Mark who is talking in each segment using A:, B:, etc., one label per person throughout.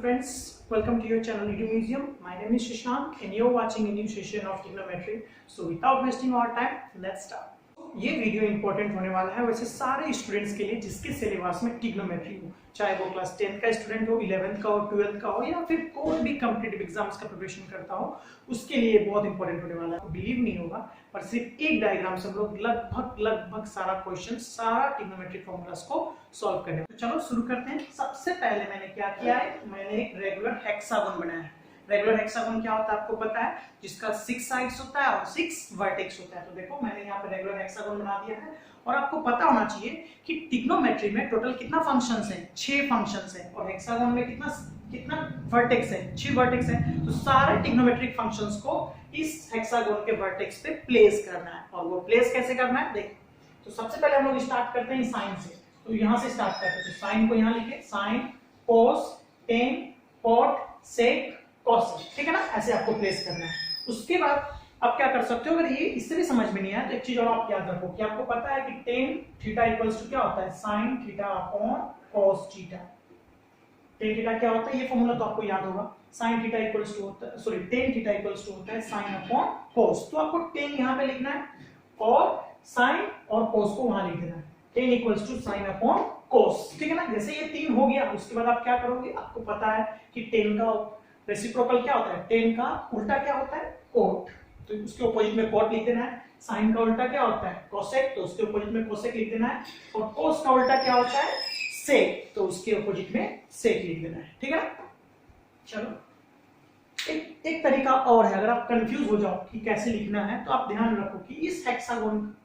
A: friends, welcome to your channel Edu Museum. My name is Shashank and you're watching a new session of trigonometry. So without wasting our time, let's start. ये video important होने वाला है वैसे सारे students के लिए जिसके syllabus में ट्रिग्नोमेट्री हो, चाहे वो क्लास 10th का स्टूडेंट हो, 11th का हो, 12th का हो या फिर कोई भी कॉम्पिटिटिव एग्जाम्स का प्रिपरेशन करता हो, उसके लिए बहुत इंपॉर्टेंट होने वाला है। बिलीव नहीं होगा पर सिर्फ एक डायग्राम से हम लोग लगभग सारा क्वेश्चन, सारा ट्रिग्नोमेट्रिक फॉर्मूलास को सॉल्व करें। तो चलो शुरू करते हैं। सबसे पहले मैंने क्या किया है, मैंने एक रेगुलर हेक्सागोन बनाया है। रेगुलर हेक्सागोन क्या होता है आपको पता है, जिसका 6 साइड्स होता है और 6 वर्टेक्स होता है। तो देखो मैंने यहाँ पे रेगुलर हेक्सागोन बना दिया है और आपको पता होना चाहिए कि ट्रिग्नोमेट्री में टोटल कितना फंक्शंस है, 6 फंक्शंस है और हेक्सागोन में कितना वर्टेक्स है, 6 वर्टेक्स है। तो सारे ट्रिग्नोमेट्रिक फंक्शंस को इस हेक्सागोन के वर्टेक्स पे प्लेस करना है। और वो प्लेस कैसे करना है देखो। तो सबसे पहले हम लोग स्टार्ट करते हैं साइन से। तो यहाँ से स्टार्ट करते हैं। तो साइन को यहाँ लिखे, साइन, कोस, टेन, कॉट, सेक, कॉस, ठीक है ना, ऐसे आपको प्लेस करना है। उसके बाद आप क्या कर सकते हो, अगर ये इससे भी समझ में नहीं आया तो एक चीज और आप याद रखो कि आपको पता है कि टेन थीटा इक्वल्स टू क्या होता है, sine theta upon cos theta. Tan theta क्या होता है, ये फॉर्मूला तो आपको याद होगा। साइन थीटा इक्वल्स टू होता है, sorry tan theta equals to होता है साइन अपॉन कॉस। तो आपको टेन यहाँ पे लिखना है और साइन और कॉस को वहां लिख देना है। Tan equals to sine upon cos, ठीक है ना। जैसे ये 3 हो गया उसके बाद आप क्या करोगे, आपको पता है कि टेन का रेसिप्रोकल क्या होता है, टेन का उल्टा क्या होता है, कोट। तो उसके अपोजिट में कोट लिख देना है। साइन का उल्टा क्या होता है, कोसेक, तो उसके अपोजिट में कोसेक लिख देना है। और कोस का उल्टा क्या होता है, सेक, तो उसके अपोजिट में सेक लिख देना है, ठीक है ना। चलो एक तरीका और है, अगर आप कंफ्यूज हो जाओ कि कैसे लिखना है तो आप ध्यान रखो कि इस हेक्सागोन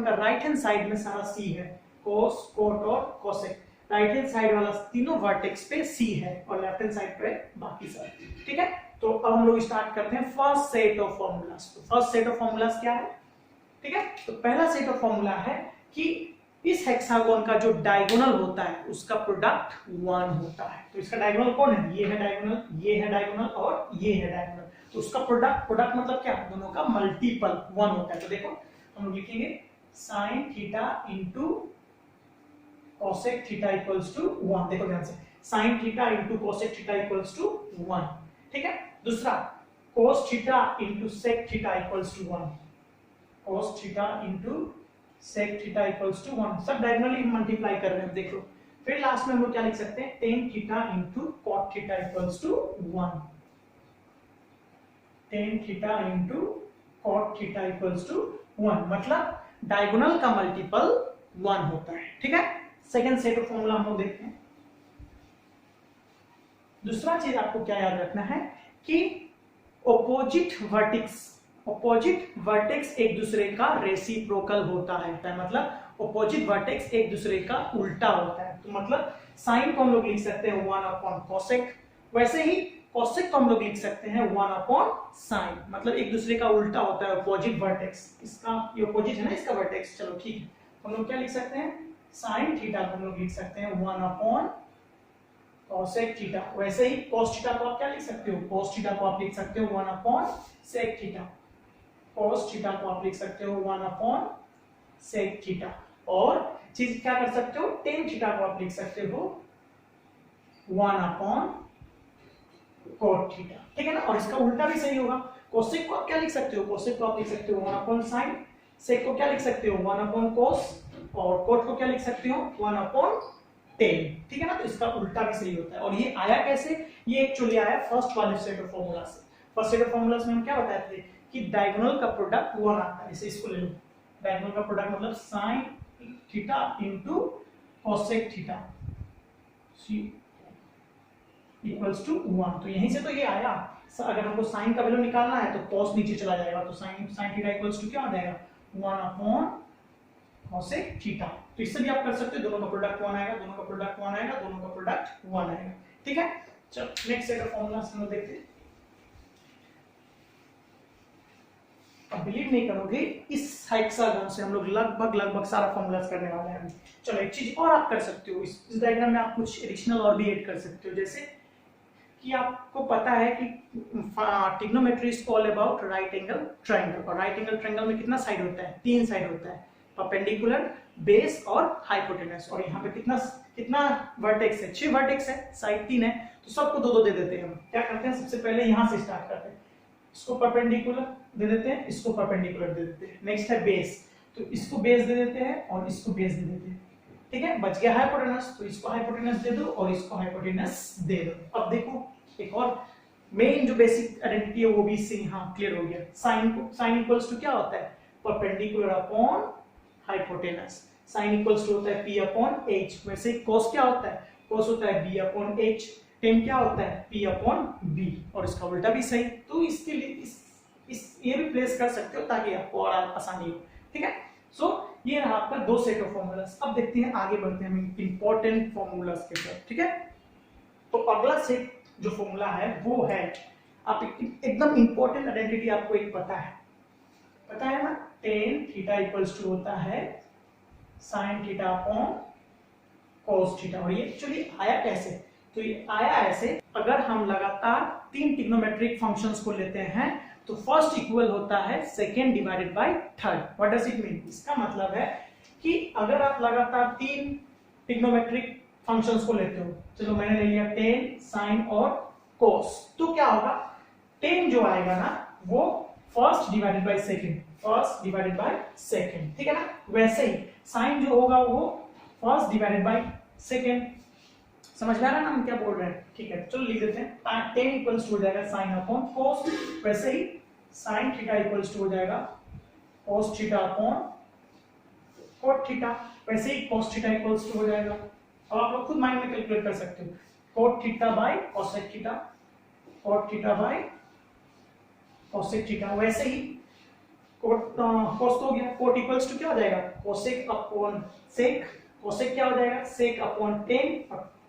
A: का राइट हैंड साइड में सारा सी है, कोस, कोट और कोसेक। राइट हैंड साइड वाला तीनों वर्टेक्स पे सी है और लेफ्ट हैंड साइड पे बाकी सब, ठीक है। तो अब हम लोग स्टार्ट करते हैं फर्स्ट सेट ऑफ फॉर्मूलास। तो फर्स्ट सेट ऑफ फॉर्मूलास क्या है, ठीक है। तो पहला सेट ऑफ फॉर्मूला है कि इस हेक्सागोन का जो डायगोनल होता है उसका प्रोडक्ट 1 होता है। तो इसका डायगोनल कौन है, ये है डायगोनल, ये है डायगोनल और ये है डायगोनल। तो उसका प्रोडक्ट मतलब क्या, दोनों का मल्टीपल 1 होता है। तो देखो हम लोग लिखेंगे sine theta into cosec theta equals to 1। देखो ध्यान से, sine theta into cosec theta equals to 1, ठीक है। दूसरा cos theta into sec theta equals to 1, cos theta into sec theta equals to 1। सब डायगोनली मल्टीप्लाई कर रहे हैं, देख लो। फिर लास्ट में हम लोग क्या लिख सकते हैं, tan theta into cot theta equals to 1, tan theta into cot theta equals to 1। मतलब डायगोनल का मल्टीपल 1 होता है, ठीक है। सेकेंड सेट ऑफ फॉर्मूला हम लोग देखते हैं। दूसरा चीज आपको क्या याद रखना है कि ऑपोजिट वर्टेक्स एक दूसरे का रेसिप्रोकल होता है। मतलब ऑपोजिट वर्टेक्स एक दूसरे का उल्टा होता है। तो मतलब साइन को हम लोग लिख सकते हैं 1 अपॉन कोसेक, वैसे ही कोसेक को हम लोग लिख सकते हैं 1 अपॉन साइन। मतलब एक दूसरे का उल्टा होता है ऑपोजिट वर्टेक्स। इसका ये ऑपोजिट है ना, इसका वर्टेक्स। चलो ठीक है, हम लोग क्या लिख सकते हैं, साइन थीटा को हम लोग लिख सकते हैं 1 अपॉन कोसेक थीटा। वैसे ही कोस थीटा को आप क्या लिख सकते हो, कोस थीटा को आप लिख सकते हो 1 upon sec theta. Cos theta को आप लिख सकते हो 1 अपॉन सेक थीटा। और चीज क्या कर सकते हो, टेन थीटा को आप लिख सकते हो 1 अपॉन कोट थीटा, ठीक है ना। और इसका उल्टा भी सही होगा। कोसेक को आप क्या लिख सकते हो, कोसेक को आप लिख सकते हो 1 अपॉन साइन। सेक को क्या लिख सकते हो 1 अपॉन कोस। और कोट को क्या लिख सकते हो 1 अपॉन टेन, ठीक है ना। तो इसका उल्टा भी सही होता है। और ये आया कैसे, ये एक्चुअली आया फर्स्ट वाले सेट ऑफ फॉर्मूला से। फर्स्ट सेट ऑफ फॉर्मूलास में हम क्या बताए थे कि डायगोनल का प्रोडक्ट 1 आता है। जैसे इसको ले लो, डायगोनल का प्रोडक्ट मतलब sine theta into cosec theta equals to 1। तो यहीं से तो ये आया। अगर हमको साइन का वैल्यू निकालना है तो कॉस नीचे चला जाएगा, तो साइन थीटा इक्वल्स टू क्या आ जाएगा 1 अपॉन कोसेक थीटा। तो इससे भी आप कर सकते हो, दोनों का प्रोडक्ट 1 आएगा, दोनों का प्रोडक्ट 1 आएगा, दोनों का प्रोडक्ट 1 आएगा, ठीक है। चलो नेक्स्ट सेट ऑफ फॉर्मूलास हम लोग देखते हैं। अब बिलीव नहीं करोगे, इस हेक्सागोन से हम लोग लगभग सारा फॉर्मूलास करने वाले हैं। चलो एक चीज और आप कर सकते हो, इस डायग्राम में आप कुछ एडिशनल और भी ऐड कर सकते हो। जैसे कि आपको पता है कि trigonometry is all about right angle triangle. और राइट एंगल ट्रायंगल में कितना साइड होता है, 3 साइड होता है, परपेंडिकुलर, बेस और हाइपोटेनस। और यहाँ पे कितना कितना वर्टेक्स है, 6 वर्टेक्स है, साइड 3 है, तो सबको 2 2 दे देते हैं। हम क्या करते हैं, सबसे पहले यहां से स्टार्ट करते हैं, इसको परपेंडिकुलर दे देते हैं, इसको परपेंडिकुलर दे देते हैं। नेक्स्ट है बेस, तो इसको बेस दे देते हैं और इसको बेस दे देते हैं। ठीक है, बच गया हाइपोटेनस, तो इसको हाइपोटेनस दे दो और इसको हाइपोटेनस दे दो। अब देखो एक और मेन जो बेसिक आइडेंटिटी है वो भी इससे यहाँ क्लियर हो गया। साइन इक्वल्स टू क्या होता है, perpendicular upon hypotenuse. Sine equals to होता है p अपॉन h। वैसे cos क्या होता है, cos होता है b अपॉन h। tan क्या होता है p अपॉन b, और इसका उल्टा भी सही। तो इसके लिए इस ये भी प्लेस कर सकते हो ताकि आपको और आसानी हो। ठीक है, सो ये रहा आपका 2 सेट ऑफ फॉर्मूलास। अब देखते हैं, आगे बढ़ते हैं हम इंपॉर्टेंट फॉर्मूलास के साथ। ठीक है, तो अगला सेट जो फॉर्मूला है वो है, आप एकदम इंपॉर्टेंट आइडेंटिटी आपको एक पता है ना, tan थीटा इक्वल्स टू होता है sin theta upon cos theta. और ये एक्चुअली आया कैसे, तो ये आया ऐसे, अगर हम लगातार 3 ट्रिग्नोमेट्रिक फंक्शंस को लेते हैं तो फर्स्ट इक्वल होता है second divided by third. What does it mean, इसका मतलब है कि अगर आप लगातार 3 ट्रिग्नोमेट्रिक फंक्शंस को लेते हो, चलो मैंने ले लिया tan sin और cos, तो क्या होगा, tan जो आएगा ना वो फर्स्ट डिवाइडेड बाय सेकेंड, ठीक है ना। वैसे ही sin जो होगा वो फर्स्ट डिवाइडेड बाय सेकेंड। समझ में आ रहा है ना हम क्या बोल रहे हैं, ठीक है, चलो लिख देते हैं। tan इक्वल्स टू हो जाएगा sin अपॉन cos, वैसे ही sin थीटा इक्वल्स टू हो जाएगा cos theta upon cot theta, वैसे ही cos थीटा इक्वल्स टू हो जाएगा। अब आप लोग खुद माइंड में कैलकुलेट कर सकते हो, cot theta by cosec theta, cot theta by cosec theta. वैसे ही cos तो हो गया, cot इक्वल्स टू क्या हो जाएगा, cosec अपॉन sec, cosec क्या हो जाएगा, sec अपॉन tan,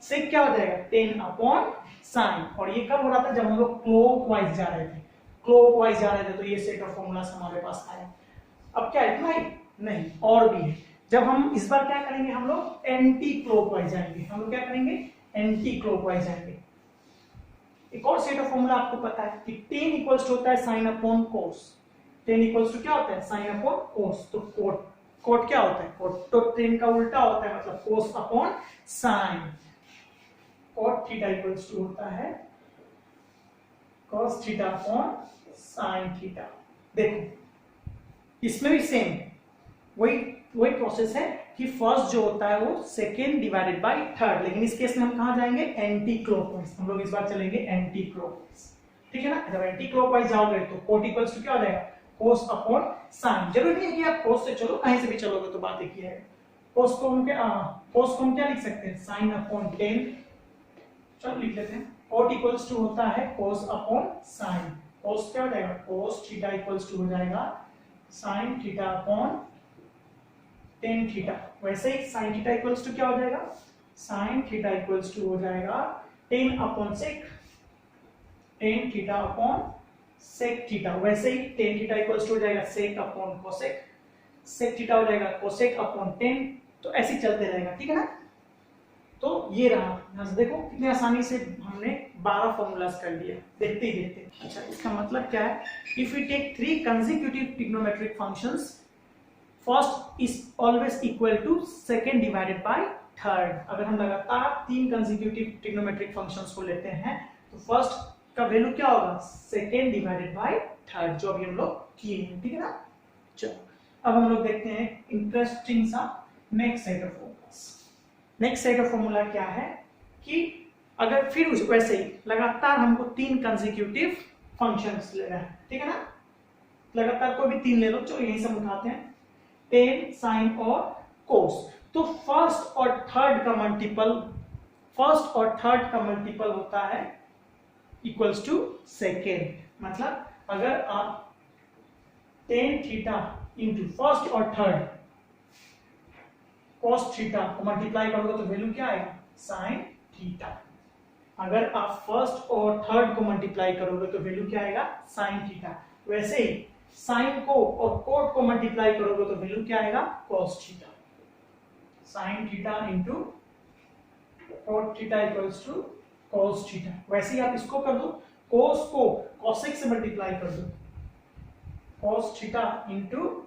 A: sec क्या हो जाएगा, tan अपॉन sin। और ये कब हो रहा था, जब हम लोग क्लॉकवाइज जा रहे थे, तो ये सेट ऑफ फॉर्मूलास हमारे पास आया। अब क्या इतना ही नहीं, और भी है। जब हम इस बार क्या करेंगे, हम लोग एंटी क्लॉकवाइज जाएंगे। हम लोग क्या करेंगे, एंटी क्लॉकवाइज जाएंगे। एक और सेट ऑफ फॉर्मूला आपको पता है कि tan इक्वल्स टू होता है sin upon cos। tan equals to क्या होता है, sin अपॉन cos। तो cot क्या होता है, cot तो tan का उल्टा होता है, मतलब cos upon sin। cot theta equals to होता है cos theta upon sin theta. देखो इसमें भी सेम वही प्रोसेस है कि फर्स्ट जो होता है वो सेकेंड डिवाइडेड बाय थर्ड, लेकिन इस केस में हम कहां जाएंगे, एंटी क्लॉकवाइज। हम लोग इस बार चलेंगे एंटी क्लॉकवाइज, ठीक है ना। जब एंटी क्लॉकवाइज जाओगे तो cot इक्वल्स टू क्या हो जाएगा, cos अपॉन sin। जरूरी नहीं है कि आप cos से चलो, कहीं से भी चलोगे तो बात एक ही है। cos को हम क्या लिख सकते हैं, sin अपॉन tan। चलो लिख लेते हैं, cot इक्वल्स टू होता है cos अपॉन sin। cos क्या हो जाएगा, cos थीटा इक्वल्स टू हो जाएगा sin theta upon tan theta. वैसे ही sin थीटा इक्वल्स टू क्या हो जाएगा, sin थीटा इक्वल्स टू हो जाएगा tan upon sec, tan theta upon sec theta. वैसे ही tan थीटा इक्वल्स टू हो जाएगा sec upon cosec, sec theta हो जाएगा cosec अपॉन tan। तो ऐसे ही चलते रहेगा, ठीक है ना। तो ये रहा, यहां से देखो कितनी आसानी से हमने 12 फॉर्मूलास कर लिया देखते ही देखते। अच्छा, इसका मतलब क्या है, if we take 3 consecutive trigonometric functions, first is always equal to second divided by third. अगर हम लगातार 3 कंसेक्यूटिव ट्रिग्नोमेट्रिक फंक्शंस को लेते हैं तो फर्स्ट का वैल्यू क्या होगा, सेकेंड डिवाइडेड बाय थर्ड, जो अभी हम लोग किए हैं, ठीक है ना। चलो अब हम लोग देखते हैं इंटरेस्टिंग सा next set of formulas. Next set of formula क्या है कि अगर फिर वैसे ही लगातार हमको 3 कंसेक्यूटिव फंक्शंस ले रहा है, ठीक है ना। लगातार कोई भी 3 ले लो, चलो यही सब उठाते हैं, tan sin और cos। तो फर्स्ट और थर्ड का मल्टीपल होता है इक्वल्स टू सेकेंड। मतलब अगर आप tan थीटा इंटू फर्स्ट और थर्ड cos थीटा को मल्टीप्लाई करोगे तो वैल्यू क्या आएगा, sin थीटा। अगर आप फर्स्ट और थर्ड को मल्टीप्लाई करोगे तो वैल्यू क्या आएगा, sin थीटा। वैसे ही sin को और cot को मल्टीप्लाई करोगे तो वैल्यू क्या आएगा, cos theta. sin theta into cot theta equals to cos theta. वैसे ही आप इसको कर दो, cos को cosec से मल्टीप्लाई कर दो, cos theta into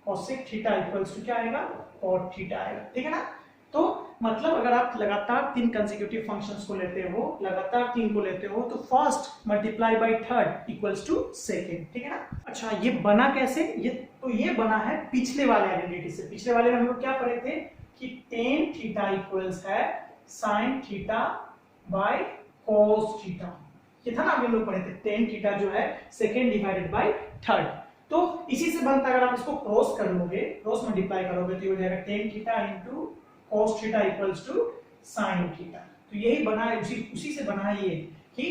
A: cosec theta equals to क्या आएगा, कॉट थीटा आएगा, ठीक है ना। तो मतलब अगर आप लगातार 3 कंसेक्यूटिव फंक्शंस को लेते हो, लगातार 3 को लेते हो, तो first multiply by third equals to second, ठीक है ना। अच्छा ये बना कैसे, ये बना है पिछले वाले आइडेंटिटी से। पिछले वाले में हम लोग क्या पढ़े थे कि टेन थीटा इक्वल्स है sine theta by cos theta, ये था ना अभी हम लोग पढ़े थे। टेन थीटा जो है सेकेंड डिवाइडेड बाय थर्ड, तो इसी से बनता है। अगर आप इसको क्रॉस कर लोगे, क्रॉस मल्टीप्लाई करोगे तो ये हो जाएगा tan theta into cos theta equals to sin theta. तो यही बना है, उसी से बना है ये कि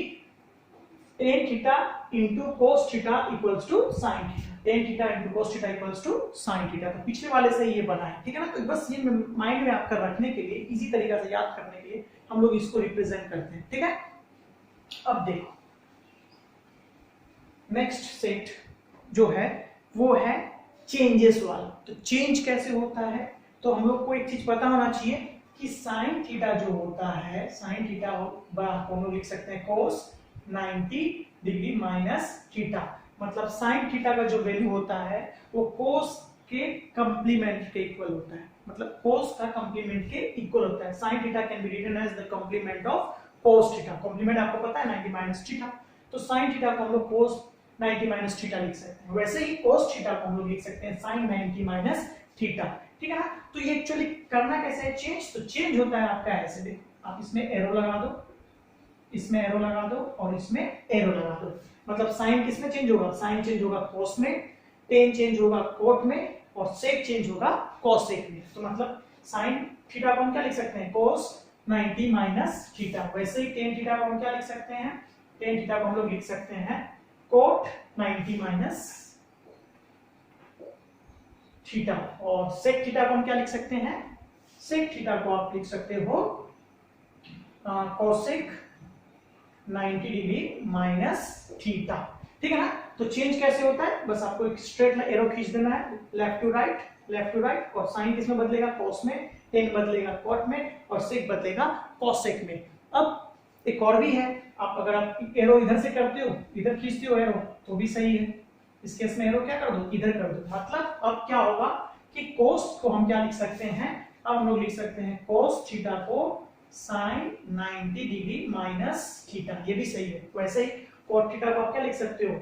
A: tan theta into cos theta equals to sin theta, tan theta into cos theta equals to sin theta. तो पिछले वाले से ये बना है, ठीक है ना। तो बस ये माइंड में आपका रखने के लिए, इजी तरीका से याद करने के लिए हम लोग इसको रिप्रेजेंट करते हैं, ठीक है। अब देखो नेक्स्ट सेट जो है वो है चेंजेस वाला। तो चेंज कैसे होता है, तो हम लोग को एक चीज पता होना चाहिए कि साइन थीटा जो होता है, साइन थीटा हम लोग लिख सकते हैं cos 90 डिग्री माइनस थीटा। मतलब साइन थीटा का जो वैल्यू होता है वो cos के कंप्लीमेंट के इक्वल होता है, मतलब cos का कंप्लीमेंट के इक्वल होता है। Sine theta can be written as the complement of cos theta. Complement आपको पता है 90 माइनस थीटा, तो साइन थीटा को हम लोग cos 90 माइनस थीटा लिख सकते हैं। वैसे ही cos थीटा को हम लोग लिख सकते हैं sin 90 माइनस थीटा, ठीक है ना। तो ये एक्चुअली करना कैसे है चेंज, तो चेंज होता है आपका ऐसे, देखो आप इसमें एरो लगा दो, इसमें एरो लगा दो और इसमें एरो लगा दो। मतलब साइन किसमें चेंज होगा, साइन चेंज होगा कोस में, टेन चेंज होगा कोट में और सेक चेंज होगा कोसेक में। तो मतलब साइन थीटा को हम क्या लिख सकते हैं, कोस 90 माइनस थीटा। वैसे ही टेन थीटा को हम क्या लिख सकते हैं, टेन थीटा को हम लोग लिख सकते हैं कोट 90 माइनस थीटा। और सेक थीटा को हम क्या लिख सकते हैं, सेक थीटा को आप लिख सकते हो कोसेक 90 डिग्री माइनस थीटा, ठीक है ना। तो चेंज कैसे होता है, बस आपको एक स्ट्रेट लाइन एरो खींच देना है, left to right, left to right. और साइन किसमें बदलेगा, कोस में, टेन बदलेगा कोट में और सेक बदलेगा कोसेक में। अब एक और भी है, आप अगर आप एरो इधर से करते हो, इधर खींचते हो एरो तो भी सही है। इस केस में एरो क्या कर दो, इधर कर दो। मतलब अब क्या होगा कि कोस को हम क्या लिख सकते हैं, अब हम लोग लिख सकते हैं कोस थीटा को साइन 90 डिग्री माइनस थीटा, ये भी सही है। वैसे ही कोट थीटा को आप क्या लिख सकते हो,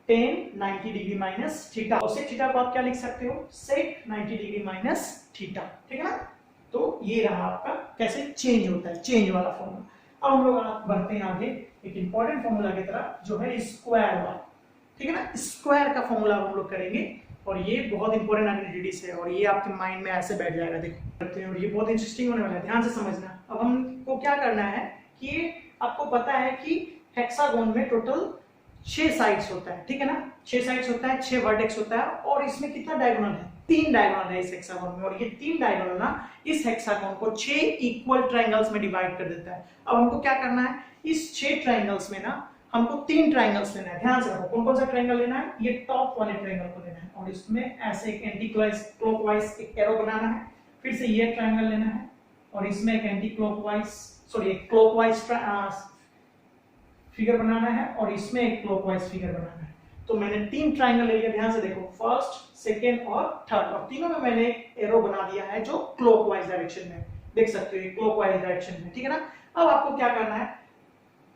A: टेन 90 डिग्री माइनस थीटा। और सेक थीटा को आप क्या लिख सकते हो, सेक 90 डिग्री माइनस थीटा, ठीक है ना। तो ये रहा आपका कैसे चेंज होता है, चेंज वाला फॉर्मूला। अब हम लोग बढ़ते हैं आगे एक इंपॉर्टेंट फॉर्मूला की तरफ जो है स्क्वायर वाला, ठीक है ना। स्क्वायर का फॉर्मूला हम लोग करेंगे और ये बहुत इंपॉर्टेंट आइडेंटिटीज है और ये आपके माइंड में ऐसे बैठ जाएगा, देखो करते हैं। और ये बहुत इंटरेस्टिंग होने वाला है, ध्यान से समझना। अब हमको क्या करना है कि आपको पता है कि हेक्सागोन में टोटल 6 साइड्स होता है, ठीक है ना। 6 साइड्स होता है, 6 वर्टेक्स होता है और इसमें कितना डायगोनल है, 3 डायगोनल है इस हेक्सागोन में। और ये 3 डायगोनल ना इस हेक्सागोन को 6 इक्वल ट्रायंगल्स में डिवाइड कर देता है। अब हमको क्या करना है, इस 6 ट्रायंगल्स में ना हमको 3 ट्रायंगल्स लेना है। ध्यान से रखो कौन कौन सा ट्रायंगल लेना है, ये टॉप वाले ट्रायंगल को लेना है और इसमें ऐसे एक एंटी क्लॉकवाइज एक एरो बनाना है। फिर से ये ट्रायंगल लेना है और इसमें एक एंटी क्लॉकवाइज एक क्लॉकवाइज फिगर बनाना है और इसमें एक क्लॉकवाइज फिगर बनाना है। तो मैंने 3 ट्रायंगल ले लिया, ध्यान से देखो, फर्स्ट, सेकेंड और थर्ड। और तीनों में मैंने एरो बना दिया है जो क्लॉकवाइज डायरेक्शन में, देख सकते हो ये क्लॉकवाइज डायरेक्शन में, ठीक है ना। अब आपको क्या करना है,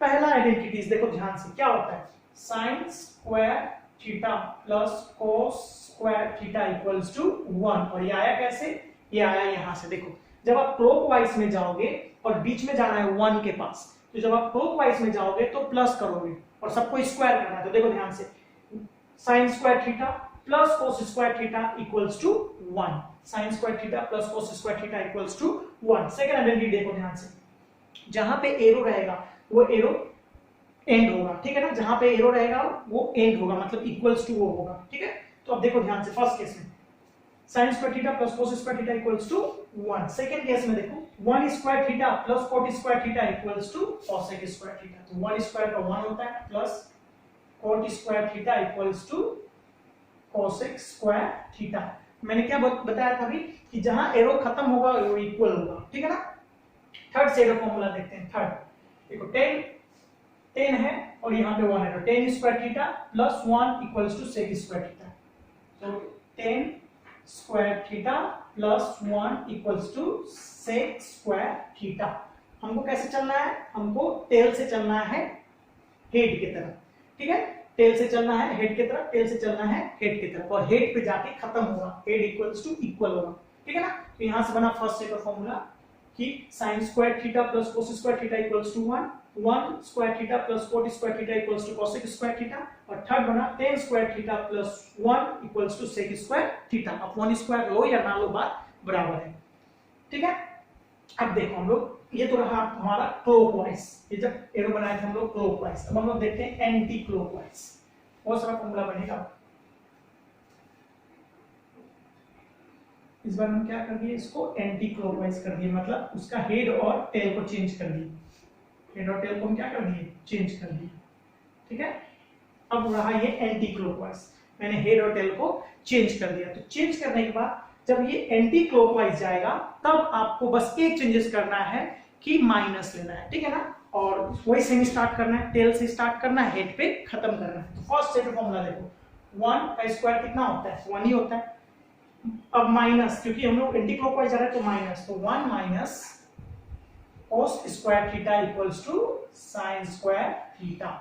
A: पहला आइडेंटिटीज देखो ध्यान से, क्या होता है, sine square theta plus cos square theta equals to 1। और ये आया कैसे, ये आया यहां से, देखो जब आप क्लॉकवाइज में जाओगे और बीच में जाना है 1 के पास, तो जब आप क्लॉकवाइज में जाओगे तो प्लस करोगे और सबको स्क्वायर करना है। तो देखो ध्यान से, sine square theta plus cos square theta equals to 1, sine square theta plus cos square theta equals to 1। Second identity देखो ध्यान से, जहां पे एरो रहेगा वो एरो एंड होगा, ठीक है ना। जहां पे एरो रहेगा वो एंड होगा, मतलब इक्वल्स टू वो होगा, ठीक है। तो अब देखो ध्यान से, फर्स्ट केस में sin square theta plus cos square theta equals to 1। Second case में देखो 1 square theta plus cot square theta equals to cosec square theta. तो 1 स्क्वायर का 1 होता है plus cot square theta equals to cosec square theta. मैंने क्या बताया था अभी कि जहां एरो खत्म होगा वो इक्वल होगा, ठीक है ना। थर्ड सेट ऑफ फॉर्मूला देखते हैं। थर्ड देखो 10 है और यहाँ पे 1 है, तो 10 square theta plus 1 equals to sec square theta. तो 10 square theta plus 1 equals to sec square theta. हमको कैसे चलना है, हमको टेल से चलना है हेड की तरफ, ठीक है, टेल से चलना है हेड की तरफ, टेल से चलना है हेड की तरफ, और हेड पे जाके खत्म होगा, हेड इक्वल्स टू इक्वल होगा, ठीक है ना। तो यहां से बना फर्स्ट सेट ऑफ फॉर्मूला कि sin square theta plus cos square theta equals to 1 square theta plus cot square theta equals to cosec square theta, और थर्ड बना tan square theta plus 1 equals to sec square theta. अब 1 square लो या ना लो बात बराबर है, ठीक है। अब देखो हम लोग, ये तो रहा हमारा क्लॉकवाइज, ये जब एरो बनाए थे हम लोग क्लॉकवाइज। अब हम लोग देखते हैं एंटी क्लॉकवाइज, बहुत सारा फॉर्मूला बनेगा। इस बार हम क्या कर दिए, इसको एंटी क्लॉकवाइज कर दिए, मतलब उसका हेड और टेल को चेंज कर दिए, हेड और टेल को हम क्या कर दिए, चेंज कर दिए, ठीक है। अब रहा ये एंटी क्लॉकवाइज, मैंने हेड और टेल को चेंज कर दिया। तो चेंज करने के बाद जब ये एंटी क्लॉकवाइज जाएगा तब आपको बस एक चेंजेस करना है कि माइनस लेना है, ठीक है ना, और वही सेम स्टार्ट करना है, टेल से स्टार्ट करना है, हेड पे खत्म करना है। तो फर्स्ट सेट फॉर्मूला देखो, 1 का स्क्वायर कितना होता है, 1 ही होता है। अब माइनस, क्योंकि हम लोग एंटी क्लॉकवाइज जा रहे हैं तो माइनस, तो 1 minus cos square theta equals to sin square theta,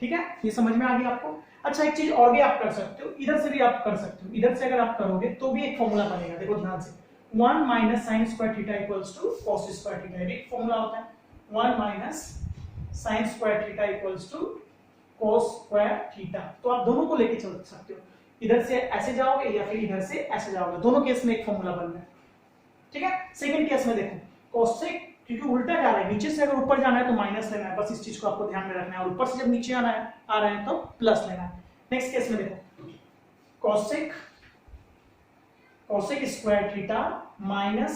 A: ठीक है, ये समझ में आ गया आपको। अच्छा, एक चीज और भी आप कर सकते हो, इधर से भी आप कर सकते हो, इधर से अगर आप करोगे तो भी एक फॉर्मूला बनेगा, देखो ध्यान से, 1 minus sin square theta equals to cos square theta, ये एक फॉर्मूला होता है। 1 minus sin square theta equals to cos square theta. तो आप दोनों को लेके चल सकते हो, इधर से ऐसे जाओगे या फिर इधर से ऐसे जाओगे, दोनों केस में एक फॉर्मूला बन रहा है, ठीक है। सेकंड केस में देखो, cosec, क्योंकि उल्टा जा रहा है, नीचे से अगर ऊपर जाना है तो माइनस लेना है, बस इस चीज को आपको ध्यान में रखना है, और ऊपर से जब नीचे आना है आ रहे हैं तो प्लस लेना है। नेक्स्ट केस में देखो, cosec square theta minus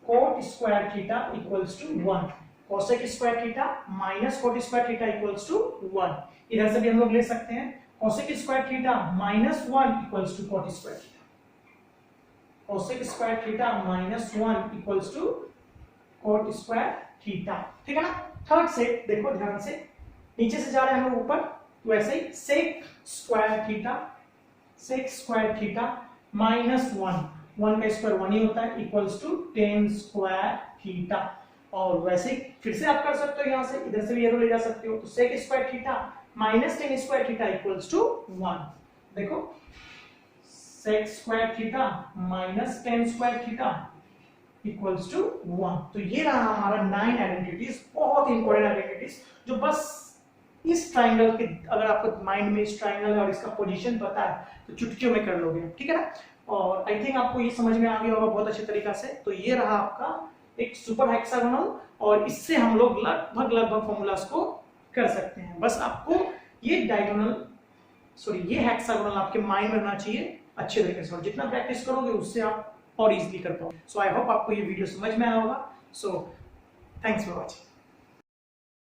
A: cot square theta equals to 1, cosec square theta minus cot square theta equals to 1। इधर से भी हम लोग ले सकते हैं cosec square theta minus 1 equals to cot square theta, cosec square theta minus 1 equals to cot square theta, ठीक है ना। थर्ड सेट देखो ध्यान से, नीचे से जा रहे हैं हम लोग ऊपर, तो ऐसे ही sec स्क्वायर थीटा माइनस 1 का स्क्वायर 1 ही होता है, equals to tan square theta. और वैसे फिर से आप कर सकते हो, यहां से इधर से भी एरो ले जा सकते हो, तो sec square theta minus tan square theta equals to 1। देखो sec square theta minus tan square theta equals to 1। तो ये रहा हमारा 9 आइडेंटिटीज, बहुत इंपॉर्टेंट आइडेंटिटीज, जो बस इस ट्राइंगल के, अगर आपको माइंड में इस ट्राइंगल और इसका पोजीशन पता है तो चुटकियों में कर लोगे, ठीक है ना। और आई थिंक आपको ये समझ में आ गया होगा बहुत अच्छे तरीका से। तो ये रहा आपका एक सुपर हेक्सागोनल, और इससे हम लोग लगभग फॉर्मूलास को कर सकते हैं। बस आपको ये ये हेक्सागोनल आपके माइंड में रहना चाहिए अच्छे तरीके से, और जितना प्रैक्टिस करोगे उससे आप और इजीली कर पाओगे। सो आई होप आपको ये वीडियो समझ में आया होगा। So thanks for watching.